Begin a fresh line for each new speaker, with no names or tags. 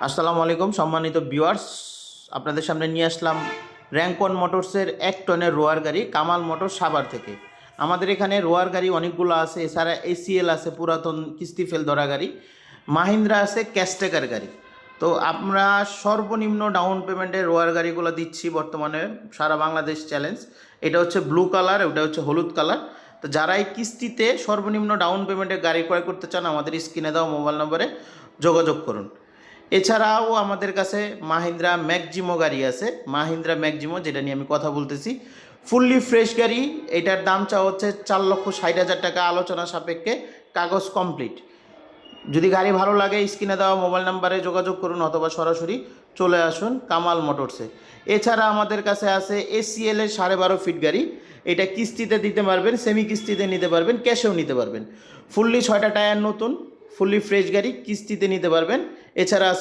আসসালামু আলাইকুম সম্মানিত ভিউয়ার্স, আপনাদের সামনে নিয়ে আসলাম র্যাঙ্কন মোটরসের 1 টনের রোয়ার গাড়ি কামাল মোটর সাভার থেকে। আমাদের এখানে রোয়ার গাড়ি অনেকগুলো আছে, এছাড়া এসিএল আছে পুরাতন কিস্তি ফেল ধরা গাড়ি, মাহিন্দ্রা আছে ক্যাশটেকার গাড়ি। তো আমরা সর্বনিম্ন ডাউন পেমেন্টে রোয়ার গাড়িগুলো দিচ্ছি বর্তমানে সারা বাংলাদেশ চ্যালেঞ্জ। এটা হচ্ছে ব্লু কালার, ওটা হচ্ছে হলুদ কালার। তো যারা এই কিস্তিতে সর্বনিম্ন ডাউন পেমেন্টে গাড়ি ক্রয় করতে চান আমাদের স্ক্রিনে দেওয়া মোবাইল নম্বরে যোগাযোগ করুন। এছাড়াও আমাদের কাছে মাহিন্দ্রা ম্যাক্সিমো গাড়ি আছে, মাহিন্দ্রা ম্যাক্সিমো, যেটা নিয়ে আমি কথা বলতেছি, ফুললি ফ্রেশ গাড়ি। এটার দাম চাওয়া হচ্ছে 4,60,000 টাকা, আলোচনা সাপেক্ষে, কাগজ কমপ্লিট। যদি গাড়ি ভালো লাগে স্ক্রিনে দেওয়া মোবাইল নাম্বারে যোগাযোগ করুন অথবা সরাসরি চলে আসুন কামাল মোটরসে। এছাড়া আমাদের কাছে আছে এসিএল এর 12.5 ফিট গাড়ি। এটা কিস্তিতে দিতে পারবেন, সেমি কিস্তিতে নিতে পারবেন, ক্যাশেও নিতে পারবেন। ফুললি 6টা টায়ার নতুন, ফুললি ফ্রেশ গাড়ি কিস্তিতে নিতে পারবেন। এছাড়া আছে